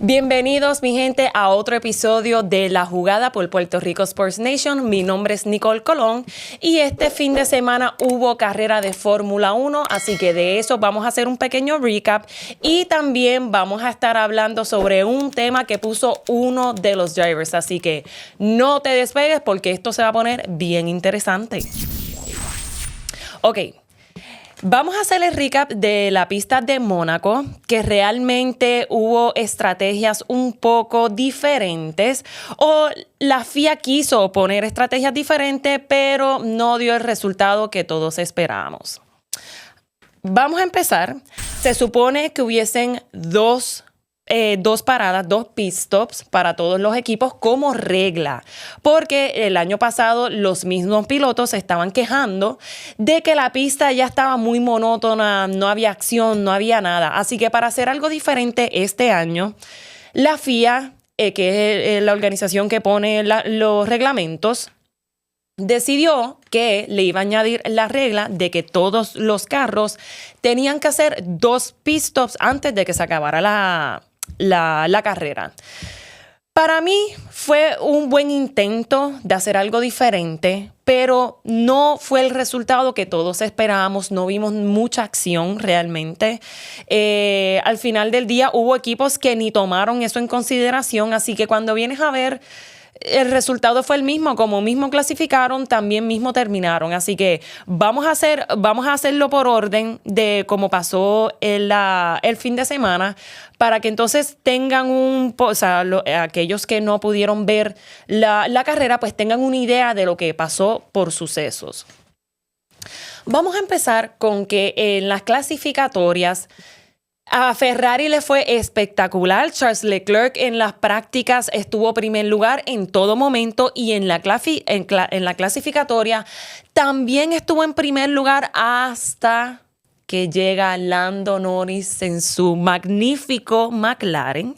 Bienvenidos, mi gente, a otro episodio de La Jugada por Puerto Rico Sports Nation. Mi nombre es Nicole Colón y este fin de semana hubo carrera de Fórmula 1, así que de eso vamos a hacer un pequeño recap y también vamos a estar hablando sobre un tema que puso uno de los drivers, así que no te despegues porque esto se va a poner bien interesante. Ok. Vamos a hacer el recap de la pista de Mónaco, que realmente hubo estrategias un poco diferentes o la FIA quiso poner estrategias diferentes, pero no dio el resultado que todos esperábamos. Vamos a empezar. Se supone que hubiesen dos paradas, dos pit stops para todos los equipos como regla, porque el año pasado los mismos pilotos se estaban quejando de que la pista ya estaba muy monótona, no había acción, no había nada. Así que para hacer algo diferente este año, la FIA, que es la organización que pone los reglamentos, decidió que le iba a añadir la regla de que todos los carros tenían que hacer dos pit stops antes de que se acabara la carrera. Para mí fue un buen intento de hacer algo diferente, pero no fue el resultado que todos esperábamos. No vimos mucha acción realmente. Al final del día hubo equipos que ni tomaron eso en consideración, así que cuando vienes a ver, el resultado fue el mismo, como mismo clasificaron, también mismo terminaron. Así que vamos a hacerlo por orden de cómo pasó el fin de semana, para que entonces tengan aquellos que no pudieron ver la carrera, pues tengan una idea de lo que pasó por sucesos. Vamos a empezar con que en las clasificatorias a Ferrari le fue espectacular. Charles Leclerc en las prácticas estuvo primer lugar en todo momento y en la clasificatoria también estuvo en primer lugar hasta que llega Lando Norris en su magnífico McLaren.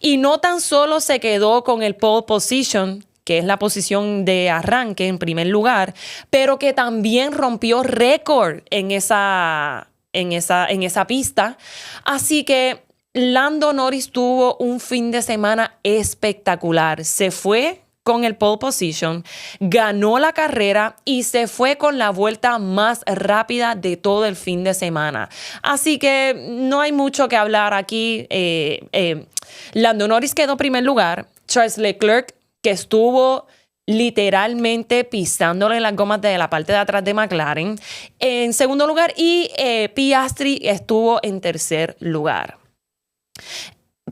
Y no tan solo se quedó con el pole position, que es la posición de arranque en primer lugar, pero que también rompió récord en esa pista. Así que Lando Norris tuvo un fin de semana espectacular. Se fue con el pole position, ganó la carrera y se fue con la vuelta más rápida de todo el fin de semana. Así que no hay mucho que hablar aquí. Lando Norris quedó en primer lugar. Charles Leclerc, que estuvo literalmente pisándole las gomas de la parte de atrás de McLaren, en segundo lugar, y Piastri estuvo en tercer lugar.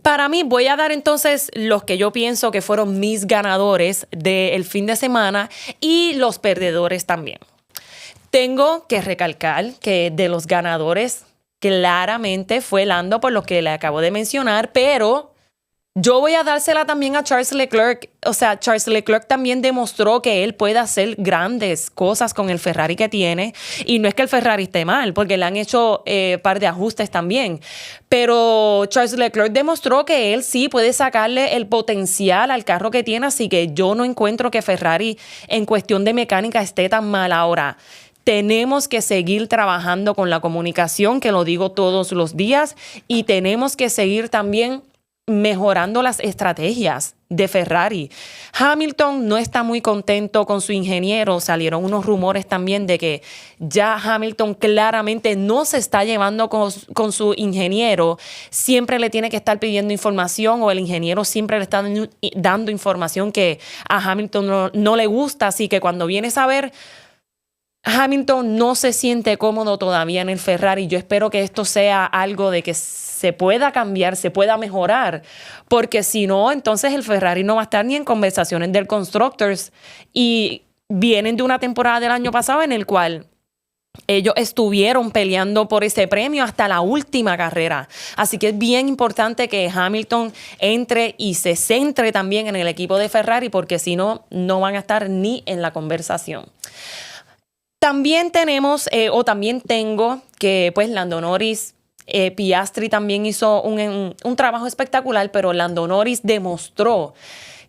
Para mí, voy a dar entonces los que yo pienso que fueron mis ganadores del fin de semana y los perdedores también. Tengo que recalcar que de los ganadores claramente fue Lando, por lo que le acabo de mencionar, pero yo voy a dársela también a Charles Leclerc. O sea, Charles Leclerc también demostró que él puede hacer grandes cosas con el Ferrari que tiene. Y no es que el Ferrari esté mal, porque le han hecho par de ajustes también. Pero Charles Leclerc demostró que él sí puede sacarle el potencial al carro que tiene. Así que yo no encuentro que Ferrari en cuestión de mecánica esté tan mal ahora. Tenemos que seguir trabajando con la comunicación, que lo digo todos los días. Y tenemos que seguir también mejorando las estrategias de Ferrari. Hamilton no está muy contento con su ingeniero. Salieron unos rumores también de que ya Hamilton claramente no se está llevando con su ingeniero. Siempre le tiene que estar pidiendo información o el ingeniero siempre le está dando información que a Hamilton no le gusta. Así que cuando vienes a ver, Hamilton no se siente cómodo todavía en el Ferrari. Yo espero que esto sea algo de que se pueda cambiar, se pueda mejorar, porque si no, entonces el Ferrari no va a estar ni en conversaciones del Constructors, y vienen de una temporada del año pasado en el cual ellos estuvieron peleando por ese premio hasta la última carrera. Así que es bien importante que Hamilton entre y se centre también en el equipo de Ferrari, porque si no, no van a estar ni en la conversación. También tengo que pues Lando Norris, Piastri también hizo un trabajo espectacular, pero Lando Norris demostró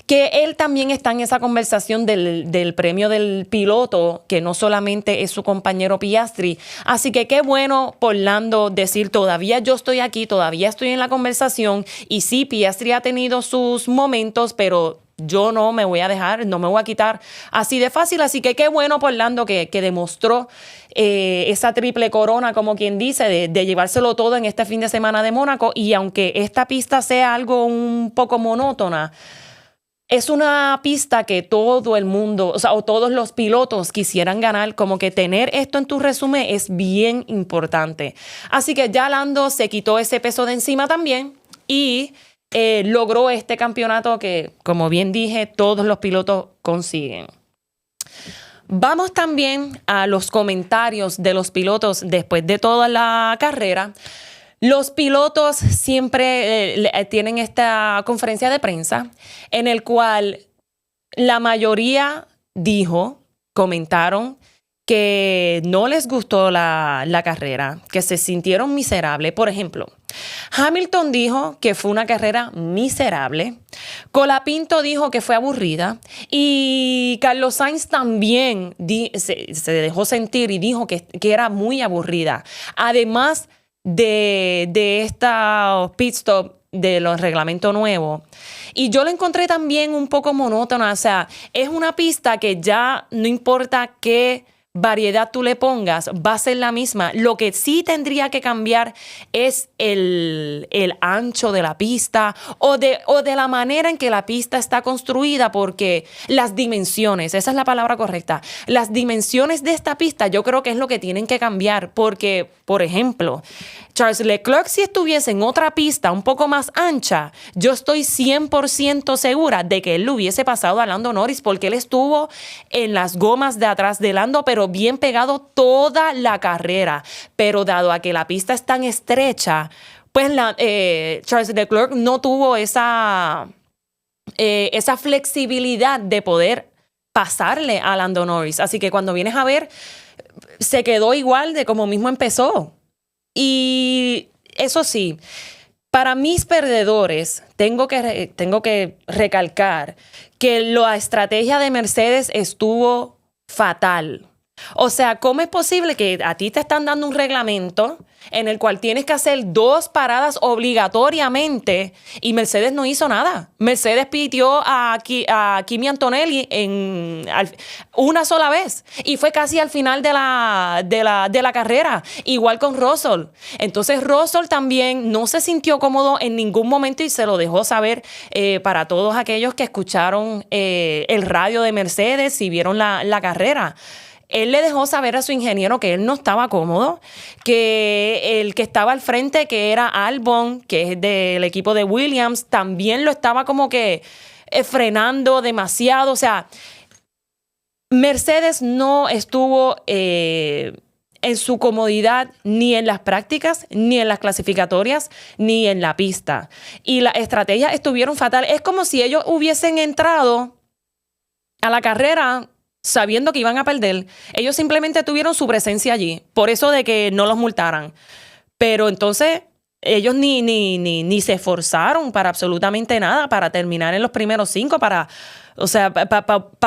que él también está en esa conversación del premio del piloto, que no solamente es su compañero Piastri. Así que qué bueno por Lando decir, todavía yo estoy aquí, todavía estoy en la conversación. Y sí, Piastri ha tenido sus momentos, pero yo no me voy a dejar, no me voy a quitar así de fácil. Así que qué bueno por Lando que demostró esa triple corona, como quien dice, de llevárselo todo en este fin de semana de Mónaco. Y aunque esta pista sea algo un poco monótona, es una pista que todo el mundo, o sea, o todos los pilotos quisieran ganar, como que tener esto en tu resumen es bien importante. Así que ya Lando se quitó ese peso de encima también y logró este campeonato que, como bien dije, todos los pilotos consiguen. Vamos también a los comentarios de los pilotos después de toda la carrera. Los pilotos siempre tienen esta conferencia de prensa en el cual la mayoría comentaron que no les gustó la carrera, que se sintieron miserables. Por ejemplo, Hamilton dijo que fue una carrera miserable. Colapinto dijo que fue aburrida. Y Carlos Sainz también se dejó sentir y dijo que era muy aburrida. Además de esta pit stop de los reglamentos nuevos. Y yo la encontré también un poco monótona. O sea, es una pista que ya no importa qué variedad tú le pongas, va a ser la misma. Lo que sí tendría que cambiar es el ancho de la pista o de la manera en que la pista está construida, porque las dimensiones, esa es la palabra correcta, las dimensiones de esta pista yo creo que es lo que tienen que cambiar, porque, por ejemplo, Charles Leclerc, si estuviese en otra pista un poco más ancha, yo estoy 100% segura de que él le hubiese pasado a Lando Norris, porque él estuvo en las gomas de atrás de Lando, pero bien pegado toda la carrera. Pero dado a que la pista es tan estrecha, pues Charles Leclerc no tuvo esa flexibilidad de poder pasarle a Lando Norris. Así que cuando vienes a ver, se quedó igual de como mismo empezó. Y eso sí, para mis perdedores, tengo que recalcar que la estrategia de Mercedes estuvo fatal. O sea, ¿cómo es posible que a ti te están dando un reglamento en el cual tienes que hacer 2 paradas obligatoriamente y Mercedes no hizo nada? Mercedes pitió a Kimi Antonelli una sola vez y fue casi al final de la carrera, igual con Russell. Entonces Russell también no se sintió cómodo en ningún momento y se lo dejó saber para todos aquellos que escucharon el radio de Mercedes y vieron la carrera. Él le dejó saber a su ingeniero que él no estaba cómodo, que el que estaba al frente, que era Albon, que es del equipo de Williams, también lo estaba como que frenando demasiado. O sea, Mercedes no estuvo en su comodidad ni en las prácticas, ni en las clasificatorias, ni en la pista. Y las estrategias estuvieron fatales. Es como si ellos hubiesen entrado a la carrera sabiendo que iban a perder. Ellos simplemente tuvieron su presencia allí, por eso de que no los multaran. Pero entonces ellos ni se esforzaron para absolutamente nada, para terminar en los primeros 5, para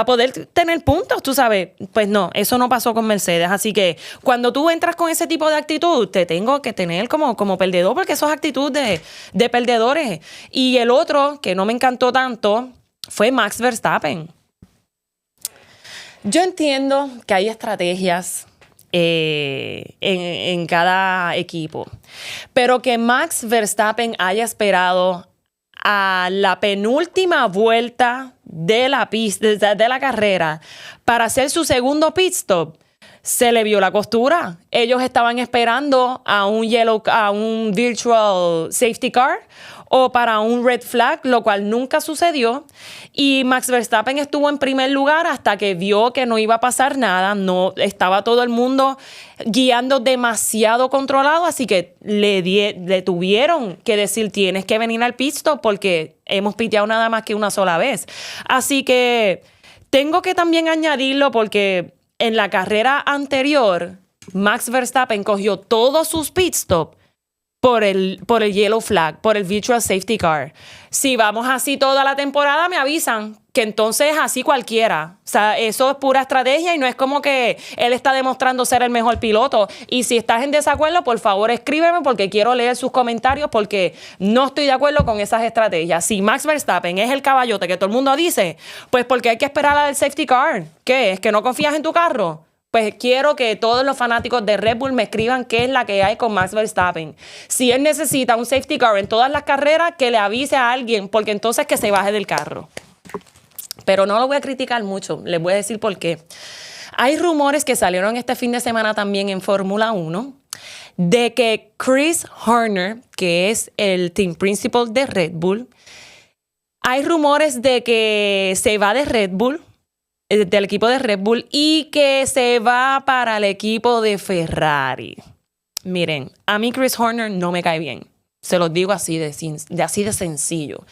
poder tener puntos, tú sabes. Pues no, eso no pasó con Mercedes. Así que cuando tú entras con ese tipo de actitud, te tengo que tener como perdedor, porque eso es actitud de perdedores. Y el otro, que no me encantó tanto, fue Max Verstappen. Yo entiendo que hay estrategias en cada equipo, pero que Max Verstappen haya esperado a la penúltima vuelta de la pista, de la carrera, para hacer su segundo pit stop, se le vio la costura. Ellos estaban esperando a un virtual safety car o para un red flag, lo cual nunca sucedió. Y Max Verstappen estuvo en primer lugar hasta que vio que no iba a pasar nada. No estaba todo el mundo guiando demasiado controlado, así que le tuvieron que decir: tienes que venir al pit stop porque hemos piteado nada más que una sola vez. Así que tengo que también añadirlo porque en la carrera anterior Max Verstappen cogió todos sus pit stops por el yellow flag, por el virtual safety car. Si vamos así toda la temporada, me avisan que entonces así cualquiera. O sea, eso es pura estrategia y no es como que él está demostrando ser el mejor piloto. Y si estás en desacuerdo, por favor escríbeme porque quiero leer sus comentarios porque no estoy de acuerdo con esas estrategias. Si Max Verstappen es el caballote que todo el mundo dice, pues porque hay que esperar a la del safety car. ¿Qué es? ¿Que no confías en tu carro? Pues quiero que todos los fanáticos de Red Bull me escriban qué es la que hay con Max Verstappen. Si él necesita un safety car en todas las carreras, que le avise a alguien, porque entonces que se baje del carro. Pero no lo voy a criticar mucho, les voy a decir por qué. Hay rumores que salieron este fin de semana también en Fórmula 1 de que Chris Horner, que es el team principal de Red Bull, hay rumores de que se va de Red Bull, del equipo de Red Bull, y que se va para el equipo de Ferrari. Miren, a mí Chris Horner no me cae bien. Se los digo así de sencillo.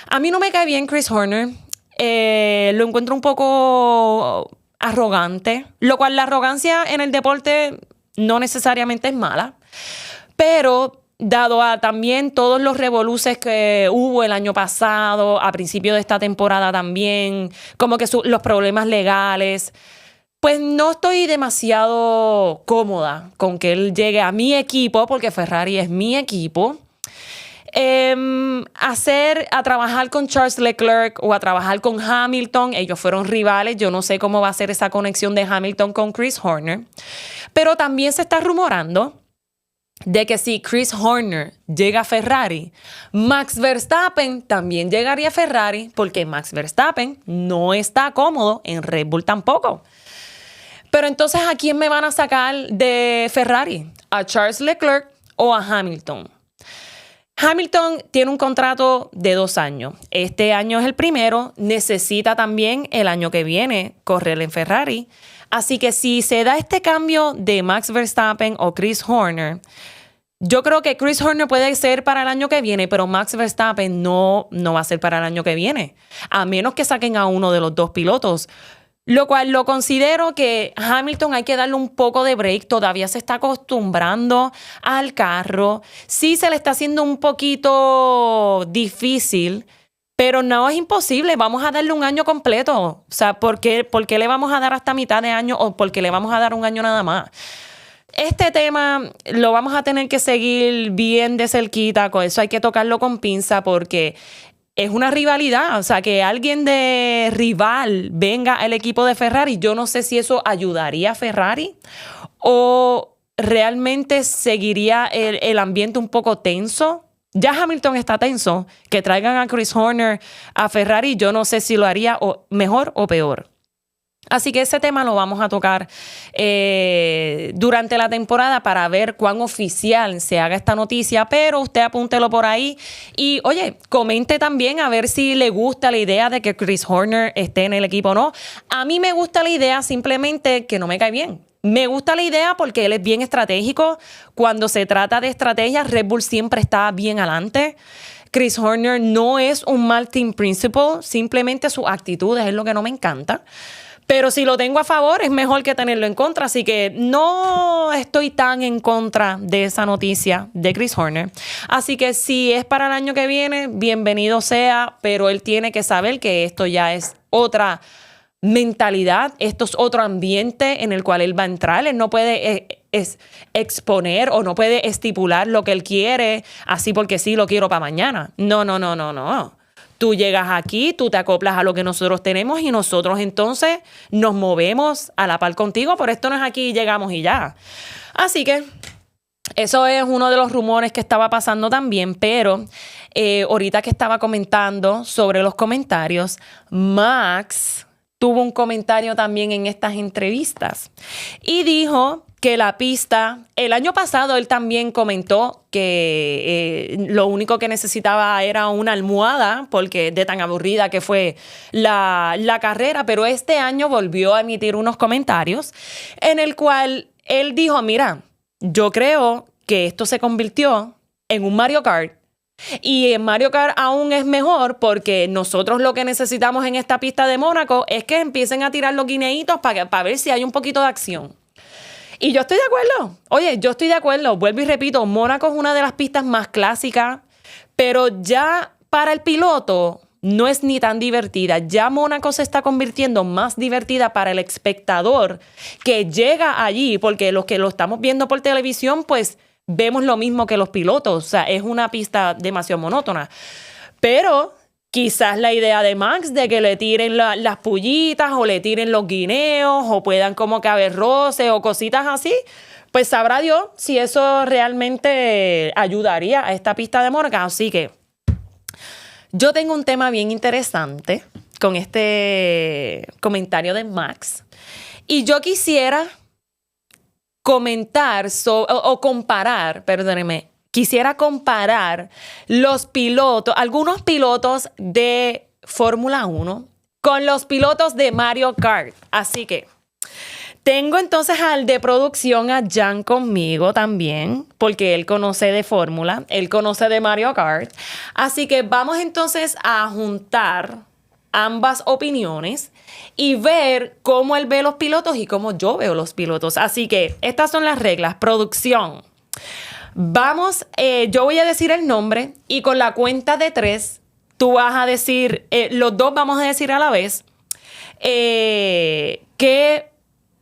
A mí no me cae bien Chris Horner. Lo encuentro un poco arrogante, lo cual la arrogancia en el deporte no necesariamente es mala, pero dado a también todos los revoluces que hubo el año pasado, a principio de esta temporada también, como que los problemas legales, pues no estoy demasiado cómoda con que él llegue a mi equipo, porque Ferrari es mi equipo. A trabajar con Charles Leclerc o a trabajar con Hamilton. Ellos fueron rivales. Yo no sé cómo va a ser esa conexión de Hamilton con Chris Horner. Pero también se está rumorando de que si Chris Horner llega a Ferrari, Max Verstappen también llegaría a Ferrari, porque Max Verstappen no está cómodo en Red Bull tampoco. Pero entonces, ¿a quién me van a sacar de Ferrari? ¿A Charles Leclerc o a Hamilton? Hamilton tiene un contrato de 2 años. Este año es el primero. Necesita también el año que viene correr en Ferrari. Así que si se da este cambio de Max Verstappen o Chris Horner, yo creo que Chris Horner puede ser para el año que viene, pero Max Verstappen no va a ser para el año que viene, a menos que saquen a uno de los dos pilotos. Lo cual lo considero que Hamilton hay que darle un poco de break. Todavía se está acostumbrando al carro. Sí se le está haciendo un poquito difícil, pero no es imposible. Vamos a darle un año completo. O sea, ¿por qué le vamos a dar hasta mitad de año o por qué le vamos a dar un año nada más? Este tema lo vamos a tener que seguir bien de cerquita. Con eso hay que tocarlo con pinza porque es una rivalidad. O sea, que alguien de rival venga al equipo de Ferrari, yo no sé si eso ayudaría a Ferrari o realmente seguiría el ambiente un poco tenso. Ya Hamilton está tenso. Que traigan a Chris Horner a Ferrari, yo no sé si lo haría mejor o peor. Así que ese tema lo vamos a tocar durante la temporada para ver cuán oficial se haga esta noticia, pero usted apúntelo por ahí y, oye, comente también a ver si le gusta la idea de que Chris Horner esté en el equipo o no. A mí me gusta la idea, simplemente que no me cae bien. Me gusta la idea porque él es bien estratégico. Cuando se trata de estrategia, Red Bull siempre está bien adelante. Chris Horner no es un mal team principal, simplemente sus actitudes es lo que no me encanta. Pero si lo tengo a favor, es mejor que tenerlo en contra. Así que no estoy tan en contra de esa noticia de Chris Horner. Así que si es para el año que viene, bienvenido sea. Pero él tiene que saber que esto ya es otra mentalidad. Esto es otro ambiente en el cual él va a entrar. Él no puede exponer o no puede estipular lo que él quiere así porque sí lo quiero para mañana. No. Tú llegas aquí, tú te acoplas a lo que nosotros tenemos y nosotros entonces nos movemos a la par contigo. Por esto no es aquí, llegamos y ya. Así que eso es uno de los rumores que estaba pasando también. Pero ahorita que estaba comentando sobre los comentarios, Max tuvo un comentario también en estas entrevistas y dijo que la pista, el año pasado él también comentó que lo único que necesitaba era una almohada porque de tan aburrida que fue la carrera, pero este año volvió a emitir unos comentarios en el cual él dijo, mira, yo creo que esto se convirtió en un Mario Kart. Y en Mario Kart aún es mejor porque nosotros lo que necesitamos en esta pista de Mónaco es que empiecen a tirar los guineitos para ver si hay un poquito de acción. Y yo estoy de acuerdo. Oye, yo estoy de acuerdo. Vuelvo y repito, Mónaco es una de las pistas más clásicas, pero ya para el piloto no es ni tan divertida. Ya Mónaco se está convirtiendo más divertida para el espectador que llega allí, porque los que lo estamos viendo por televisión, pues vemos lo mismo que los pilotos. O sea, es una pista demasiado monótona. Pero quizás la idea de Max de que le tiren las pullitas o le tiren los guineos o puedan como que haber roces o cositas así, pues sabrá Dios si eso realmente ayudaría a esta pista de Mónaco. Así que yo tengo un tema bien interesante con este comentario de Max y yo quisiera comentar o comparar, perdónenme, quisiera comparar los pilotos, algunos pilotos de Fórmula 1 con los pilotos de Mario Kart. Así que tengo entonces al de producción, a Jan, conmigo también, porque él conoce de Fórmula, él conoce de Mario Kart. Así que vamos entonces a juntar ambas opiniones y ver cómo él ve los pilotos y cómo yo veo los pilotos. Así que estas son las reglas. Producción. Vamos, yo voy a decir el nombre y con la cuenta de 3, tú vas a decir, los dos vamos a decir a la vez, qué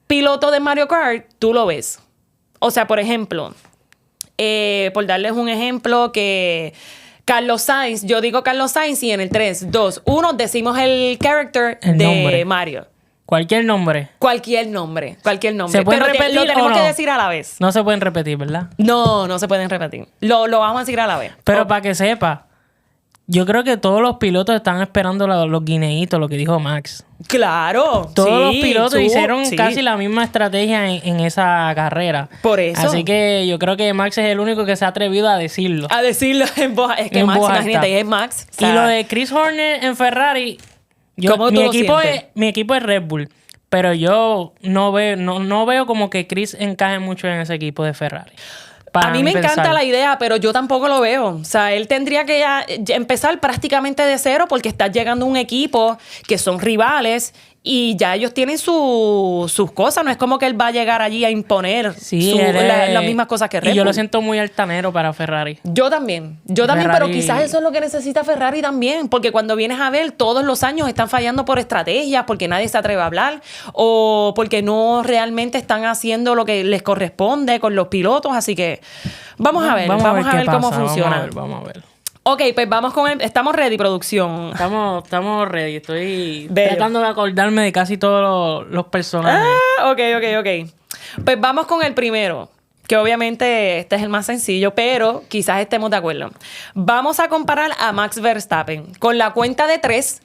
piloto de Mario Kart tú lo ves. O sea, por ejemplo, por darles un ejemplo, que Carlos Sainz, yo digo Carlos Sainz y en el 3, 2, 1 decimos el character de nombre. Mario. Cualquier nombre. Cualquier nombre. ¿Se pueden repetir lo tenemos o no? que decir a la vez. No se pueden repetir, ¿verdad? No se pueden repetir. Lo vamos a decir a la vez. Pero para que sepa, yo creo que todos los pilotos están esperando los guineitos, lo que dijo Max. Claro. Todos los pilotos hicieron casi la misma estrategia en esa carrera. Por eso. Así que yo creo que Max es el único que se ha atrevido a decirlo. A decirlo en voz. Es que en Max, voz imagínate, es Max. O sea, y lo de Chris Horner en Ferrari, mi equipo es Red Bull. Pero yo no veo como que Chris encaje mucho en ese equipo de Ferrari. A mí me encanta la idea, pero yo tampoco lo veo. O sea, él tendría que ya empezar prácticamente de cero porque está llegando un equipo que son rivales y ya ellos tienen sus cosas. No es como que él va a llegar allí a imponer las mismas cosas que Red Bull. Y yo lo siento muy altanero para Ferrari. Yo también, pero quizás eso es lo que necesita Ferrari también, porque cuando vienes a ver, todos los años están fallando por estrategias, porque nadie se atreve a hablar o porque no realmente están haciendo lo que les corresponde con los pilotos, así que vamos a ver cómo funciona. Vamos a ver. Ok, pues vamos con estamos ready, producción. Estamos ready. Estoy tratando de acordarme de casi todos los personajes. Ok. Pues vamos con el primero, que obviamente este es el más sencillo, pero quizás estemos de acuerdo. Vamos a comparar a Max Verstappen. Con la cuenta de 3,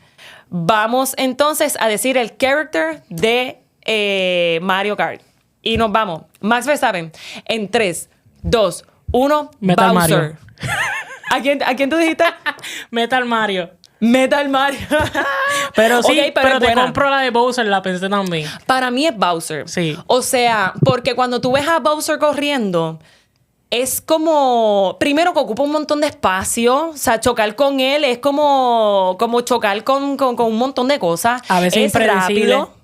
vamos entonces a decir el character de Mario Kart. Y nos vamos. Max Verstappen en 3, 2, 1, Metal Bowser. Mario. ¿A quién tú dijiste? Metal Mario. Pero sí, okay, pero te compro la de Bowser, la pensé también. Para mí es Bowser. Sí. O sea, porque cuando tú ves a Bowser corriendo, es como... Primero que ocupa un montón de espacio. O sea, chocar con él es como chocar con un montón de cosas. A veces es impredecible. Rápido.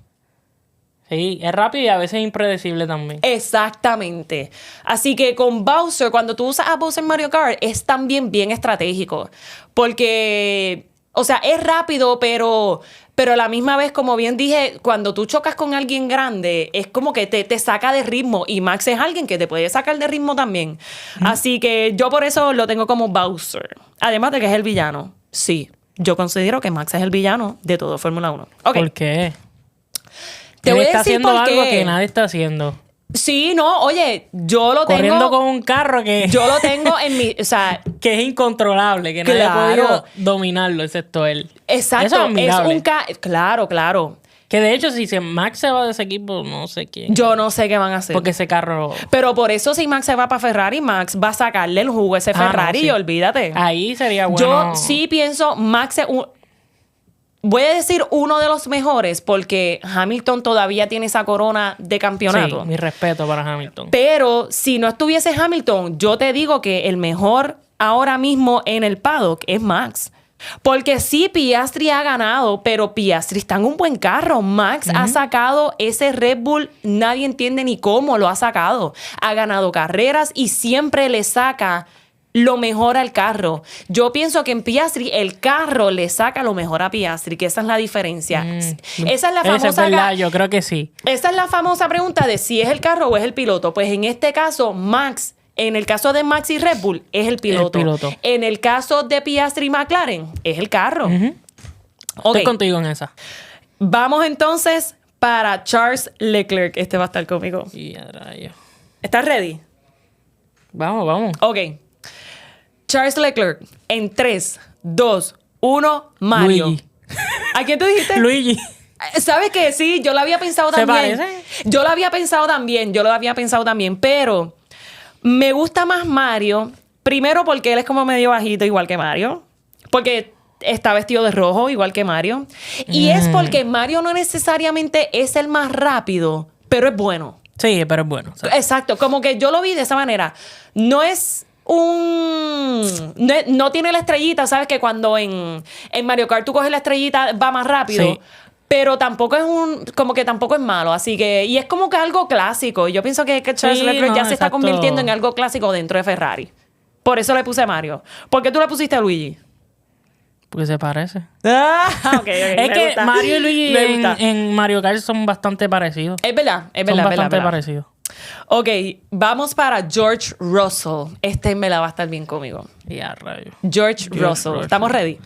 Sí, es rápido y a veces impredecible también. Exactamente. Así que con Bowser, cuando tú usas a Bowser en Mario Kart, es también bien estratégico. Porque, o sea, es rápido, pero a la misma vez, como bien dije, cuando tú chocas con alguien grande, es como que te saca de ritmo. Y Max es alguien que te puede sacar de ritmo también. Así que yo por eso lo tengo como Bowser. Además de que es el villano. Sí, yo considero que Max es el villano de todo Fórmula 1. Okay. ¿Por qué? Te voy a decir haciendo por algo qué. que nadie está haciendo. Sí, no, oye, yo lo tengo... Corriendo con un carro que... Yo lo tengo en mi... O sea... que es incontrolable, que nadie ha podido dominarlo, excepto él. Exacto. Eso es admirable. Claro. Que de hecho, si Max se va de ese equipo, no sé quién. Yo no sé qué van a hacer. Porque ese carro... Pero por eso si Max se va para Ferrari, Max va a sacarle el jugo a ese Ferrari, no, sí. Y olvídate. Ahí sería bueno. Yo sí pienso, Max es voy a decir uno de los mejores porque Hamilton todavía tiene esa corona de campeonato. Sí, mi respeto para Hamilton. Pero si no estuviese Hamilton, yo te digo que el mejor ahora mismo en el paddock es Max. Porque sí, Piastri ha ganado, pero Piastri está en un buen carro. Max ha sacado ese Red Bull, nadie entiende ni cómo lo ha sacado. Ha ganado carreras y siempre le saca lo mejor al carro. Yo pienso que en Piastri el carro le saca lo mejor a Piastri, que esa es la diferencia. Esa es la famosa... es verdad, yo creo que sí. Esa es la famosa pregunta de si es el carro o es el piloto. Pues en este caso, Max... En el caso de Max y Red Bull, es el piloto. En el caso de Piastri y McLaren, es el carro. Okay. Estoy contigo en esa. Vamos entonces para Charles Leclerc. Este va a estar conmigo. ¿Estás ready? Vamos. Ok. Charles Leclerc, en 3, 2, 1, Mario. Luigi. ¿A quién tú dijiste? Luigi. ¿Sabes qué? Sí, yo lo había pensado también. ¿Se parece? Yo lo había pensado también, pero... Me gusta más Mario, primero porque él es como medio bajito, igual que Mario. Porque está vestido de rojo, igual que Mario. Y es porque Mario no necesariamente es el más rápido, pero es bueno. Sí, pero es bueno. ¿Sabes? Exacto, como que yo lo vi de esa manera. No es no tiene la estrellita, ¿sabes? Que cuando en Mario Kart tú coges la estrellita, va más rápido. Sí. Pero tampoco es como que tampoco es malo. Así que... Y es como que algo clásico. Yo pienso que Charles Leclerc ya se está convirtiendo en algo clásico dentro de Ferrari. Por eso le puse Mario. ¿Por qué tú le pusiste a Luigi? Porque se parece. Okay. Es que Mario y Luigi en Mario Kart son bastante parecidos. Es verdad. Son bastante parecidos. Ok, vamos para George Russell. Este me la va a estar bien conmigo. Ya, rayo. George Russell. ¿Estamos ready?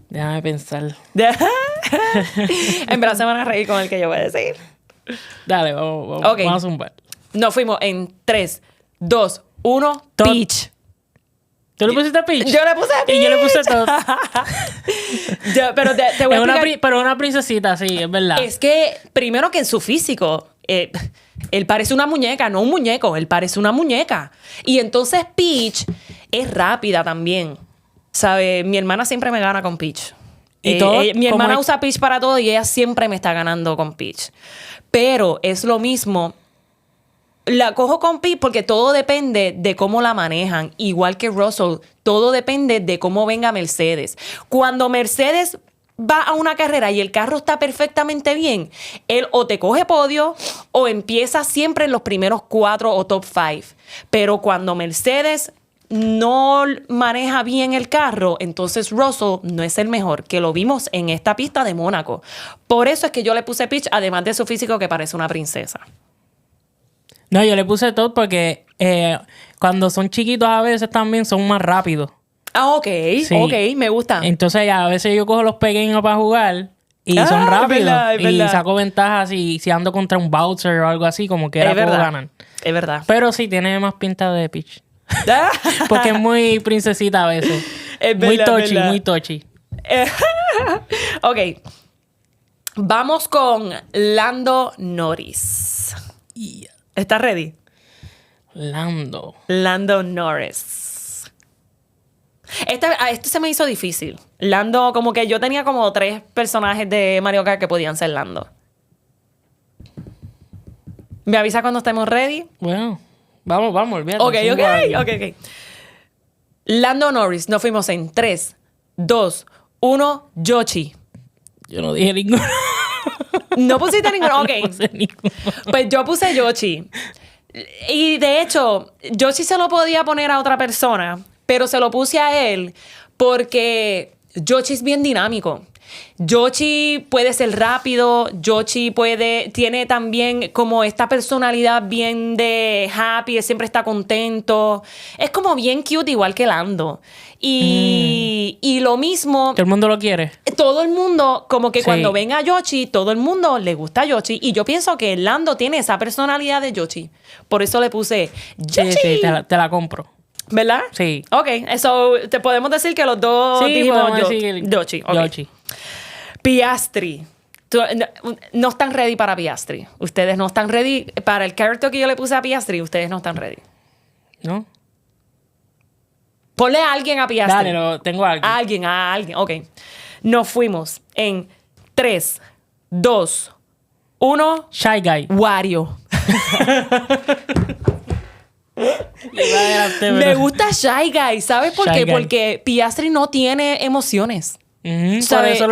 Déjame pensar. En verdad se van a reír con el que yo voy a decir. Dale, vamos. Okay. Vamos a zumbar. Nos fuimos en 3, 2, 1, Peach. ¿Tú le pusiste Peach? Yo le puse Peach. Y yo le puse Todd. Pero te voy a explicar. Pero una princesita, sí, es verdad. Es que, primero que en su físico, él parece una muñeca, no un muñeco. Él parece una muñeca. Y entonces Peach es rápida también. ¿Sabe? Mi hermana siempre me gana con Peach. ¿Y todo? Mi hermana usa Peach para todo y ella siempre me está ganando con Peach. Pero es lo mismo. La cojo con Peach porque todo depende de cómo la manejan. Igual que Russell, todo depende de cómo venga Mercedes. Cuando Mercedes va a una carrera y el carro está perfectamente bien, él o te coge podio o empieza siempre en los primeros 4 o top 5. Pero cuando Mercedes no maneja bien el carro, entonces Russell no es el mejor, que lo vimos en esta pista de Mónaco. Por eso es que yo le puse Peach, además de su físico que parece una princesa. No, yo le puse Todd porque cuando son chiquitos a veces también son más rápidos. Ok, me gusta. Entonces a veces yo cojo los pequeños para jugar y son rápidos. Es verdad. Y saco ventajas si ando contra un Bowser o algo así, como que era puedo ganar. Es verdad. Pero sí, tiene más pinta de Peach. Porque es muy princesita a veces. Es verdad, muy touchy. Ok. Vamos con Lando Norris. Yeah. ¿Estás ready? Lando Norris. Este se me hizo difícil. Lando, como que yo tenía como 3 personajes de Mario Kart que podían ser Lando. ¿Me avisa cuando estemos ready? Bueno, vamos, olvídate. Ok. Lando Norris, nos fuimos en 3, 2, 1, Yoshi. Yo no dije ninguno. ¿No pusiste ninguno? Ok. No puse ninguno. Pues yo puse Yoshi. Y de hecho, Yoshi se lo podía poner a otra persona, pero se lo puse a él porque Yoshi es bien dinámico. Yoshi puede ser rápido, Yoshi tiene también como esta personalidad bien de happy, él siempre está contento. Es como bien cute, igual que Lando. Y lo mismo... ¿Todo el mundo lo quiere? Todo el mundo, como que cuando ven a Yoshi, todo el mundo le gusta a Yoshi. Y yo pienso que Lando tiene esa personalidad de Yoshi. Por eso le puse Yoshi. Sí, te la compro. ¿Verdad? Sí. Ok, eso te podemos decir que los dos dijimos Yoshi. Okay. Yoshi. Piastri. No están ready para Piastri. Ustedes no están ready. Para el character que yo le puse a Piastri, ustedes no están ready. ¿No? Ponle a alguien a Piastri. Dale, tengo a alguien. A alguien. Ok. Nos fuimos en 3, 2, 1. Shy Guy. Wario. Me gusta Shy Guy. ¿Sabes por qué? Porque Piastri no tiene emociones. Por eso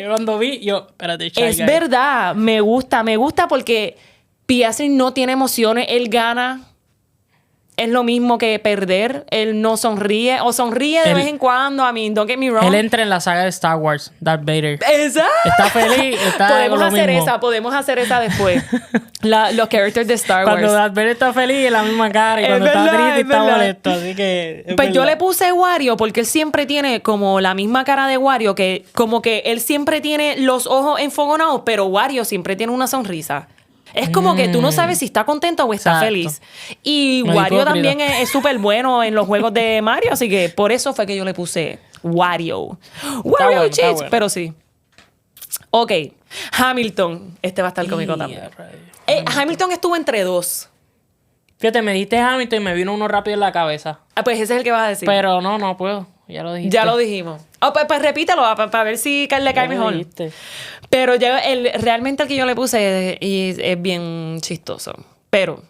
cuando vi, yo, espérate, Shy Guy. Es verdad, me gusta porque Piastri no tiene emociones, él gana. Es lo mismo que perder. Él no sonríe. O sonríe de vez en cuando. I mean, don't get me wrong. Él entra en la saga de Star Wars, Darth Vader. ¡Exacto! Está feliz, está Podemos hacer esa después. Los characters de Star Wars. Cuando Darth Vader está feliz, es la misma cara. Y cuando está triste, está molesto. Así que... Pues yo le puse Wario porque él siempre tiene como la misma cara de Wario. Que como que él siempre tiene los ojos enfogonados, pero Wario siempre tiene una sonrisa. Es como que tú no sabes si está contento o está feliz. Y Wario también es súper bueno en los juegos de Mario, así que por eso fue que yo le puse Wario. Wario Cheats, pero sí. Ok, Hamilton. Este va a estar cómico también. Hamilton estuvo entre dos. Fíjate, me dijiste Hamilton y me vino uno rápido en la cabeza. Pues ese es el que vas a decir. Pero no puedo. Ya lo dijiste. Ya lo dijimos. Pues repítelo para ver si le cae mejor. Pero realmente el que yo le puse es bien chistoso. Pero,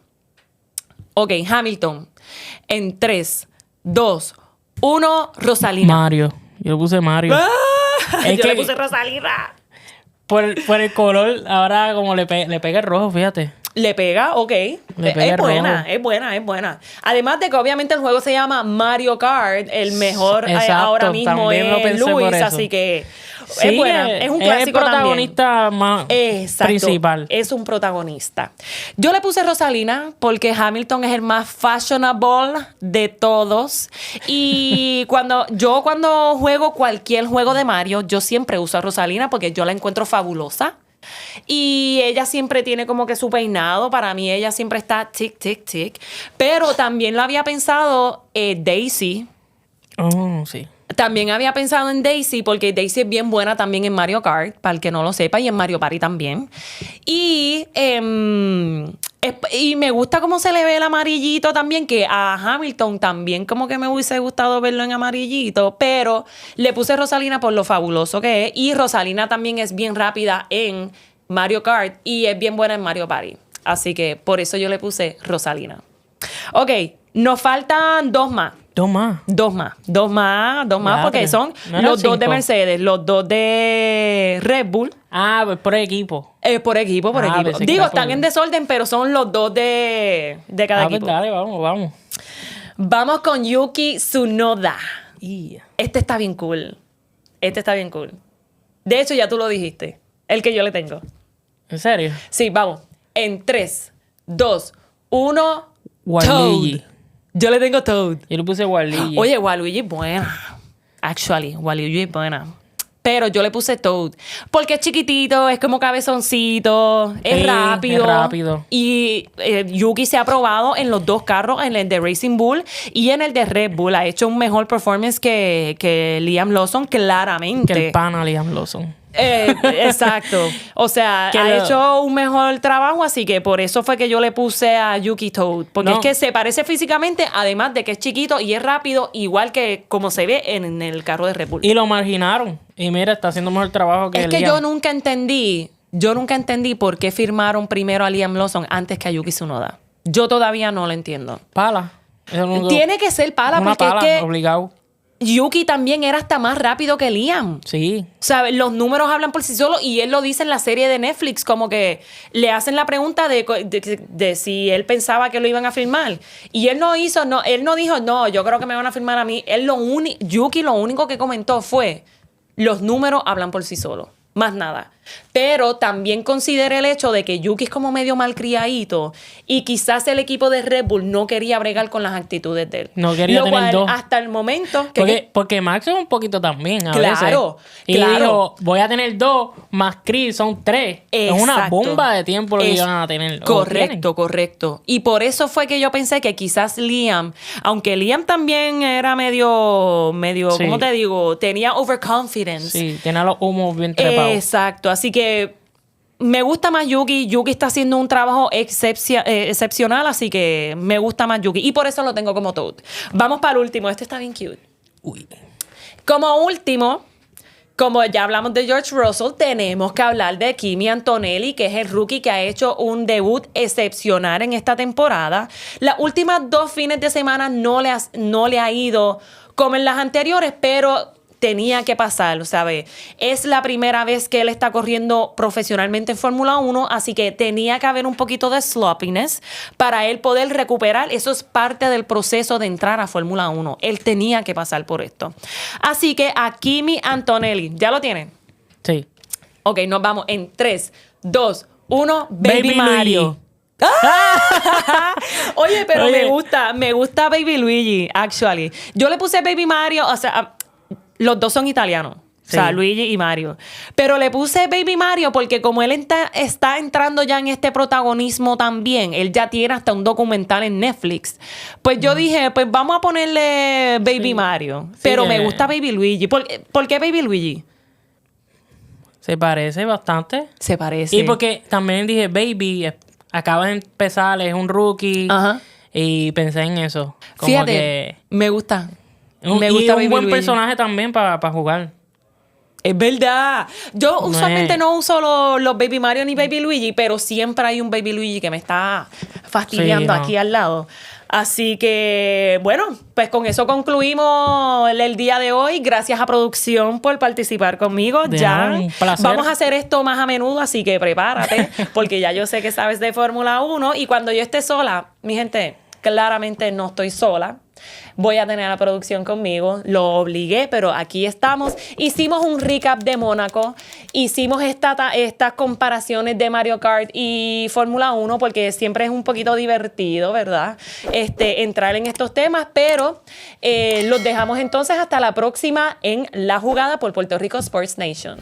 ok, Hamilton. En 3, 2, 1, Rosalina. Mario. Yo le puse Mario. Yo le puse Rosalina. Por el color, ahora como le pega el rojo, fíjate. Le pega, ok. Es buena. Además de que obviamente el juego se llama Mario Kart, el mejor ahora mismo es Luis, así que sí, es buena. Es un clásico también. Es el protagonista más principal. Es un protagonista. Yo le puse Rosalina porque Hamilton es el más fashionable de todos. Y cuando juego cualquier juego de Mario, yo siempre uso a Rosalina porque yo la encuentro fabulosa. Y ella siempre tiene como que su peinado. Para mí ella siempre está tic, tic, tic. Pero también lo había pensado Daisy. Oh, sí. También había pensado en Daisy porque Daisy es bien buena también en Mario Kart, para el que no lo sepa, y en Mario Party también. Y me gusta cómo se le ve el amarillito también, que a Hamilton también como que me hubiese gustado verlo en amarillito, pero le puse Rosalina por lo fabuloso que es. Y Rosalina también es bien rápida en Mario Kart y es bien buena en Mario Party. Así que por eso yo le puse Rosalina. Ok, nos faltan dos más. Dos más, porque son los 2 de Mercedes, los 2 de Red Bull. Pues por equipo. Por equipo. Digo, están en desorden, pero son los 2 de cada equipo. Pues dale, vamos. Vamos con Yuki Tsunoda. Este está bien cool. De hecho, ya tú lo dijiste. El que yo le tengo. ¿En serio? Sí, vamos. En 3, 2, 1. Waluigi. Yo le tengo Toad. Yo le puse Waluigi. Oye, Waluigi es buena. Actually, Waluigi es buena. Pero yo le puse Toad. Porque es chiquitito, es como cabezoncito, es rápido. Y Yuki se ha probado en los 2 carros, en el de Racing Bull y en el de Red Bull. Ha hecho un mejor performance que Liam Lawson, claramente. Que el pana Liam Lawson. Exacto. O sea, ha hecho un mejor trabajo, así que por eso fue que yo le puse a Yuki Toad. Porque es que se parece físicamente, además de que es chiquito y es rápido, igual que como se ve en el carro de Red Bull. Y lo marginaron. Y mira, está haciendo mejor trabajo que Liam. Yo nunca entendí por qué firmaron primero a Liam Lawson antes que a Yuki Tsunoda. Yo todavía no lo entiendo. Pala. Tiene que ser pala, porque es que obligado. Yuki también era hasta más rápido que Liam. Sí. ¿Sabes? Los números hablan por sí solos y él lo dice en la serie de Netflix, como que le hacen la pregunta de si él pensaba que lo iban a firmar. Y él no dijo, no, yo creo que me van a firmar a mí. Yuki lo único que comentó fue, los números hablan por sí solos. Más nada. Pero también considera el hecho de que Yuki es como medio malcriadito y quizás el equipo de Red Bull no quería bregar con las actitudes de él. No quería tener 2. Hasta el momento... Porque Max es un poquito también a veces. Y dijo, voy a tener 2 más Chris, son 3. Es una bomba de tiempo lo que iban a tener. Correcto. Y por eso fue que yo pensé que quizás Liam, aunque Liam también era medio sí. ¿Cómo te digo? Tenía overconfidence. Sí, tenía los humos bien trepados. Exacto. Así que me gusta más Yuki. Yuki está haciendo un trabajo excepcional, así que me gusta más Yuki. Y por eso lo tengo como Toad. Vamos para el último. Este está bien cute. Uy. Como último, Como ya hablamos de George Russell, tenemos que hablar de Kimi Antonelli, que es el rookie que ha hecho un debut excepcional en esta temporada. Las últimas 2 fines de semana no le ha ido como en las anteriores, pero tenía que pasar, ¿sabes? Es la primera vez que él está corriendo profesionalmente en Fórmula 1, así que tenía que haber un poquito de sloppiness para él poder recuperar. Eso es parte del proceso de entrar a Fórmula 1. Él tenía que pasar por esto. Así que a Kimi Antonelli, ¿ya lo tienen? Sí. Ok, nos vamos en 3, 2, 1, Baby Mario. Oye, pero Oye. me gusta Baby Luigi, actually. Yo le puse Baby Mario, o sea, los dos son italianos. Sí. O sea, Luigi y Mario. Pero le puse Baby Mario porque como él está entrando ya en este protagonismo también, él ya tiene hasta un documental en Netflix. Pues yo dije, pues vamos a ponerle Baby Mario. Sí, pero me gusta Baby Luigi. ¿Por qué Baby Luigi? Se parece bastante. Se parece. Y porque también dije, Baby, acaba de empezar, es un rookie. Ajá. Y pensé en eso. Como fíjate, que me gusta. Me gusta un buen personaje también para jugar. Es verdad. Yo usualmente no uso los Baby Mario ni Baby Luigi, pero siempre hay un Baby Luigi que me está fastidiando aquí al lado. Así que, bueno, pues con eso concluimos el día de hoy. Gracias a producción por participar conmigo. Un placer. Vamos a hacer esto más a menudo, así que prepárate, porque ya yo sé que sabes de Fórmula 1. Y cuando yo esté sola, mi gente, claramente no estoy sola. Voy a tener a la producción conmigo. Lo obligué, pero aquí estamos. Hicimos un recap de Mónaco. Hicimos estas comparaciones de Mario Kart y Fórmula 1 porque siempre es un poquito divertido, ¿verdad? Entrar en estos temas, pero los dejamos entonces hasta la próxima en La Jugada por Puerto Rico Sports Nation.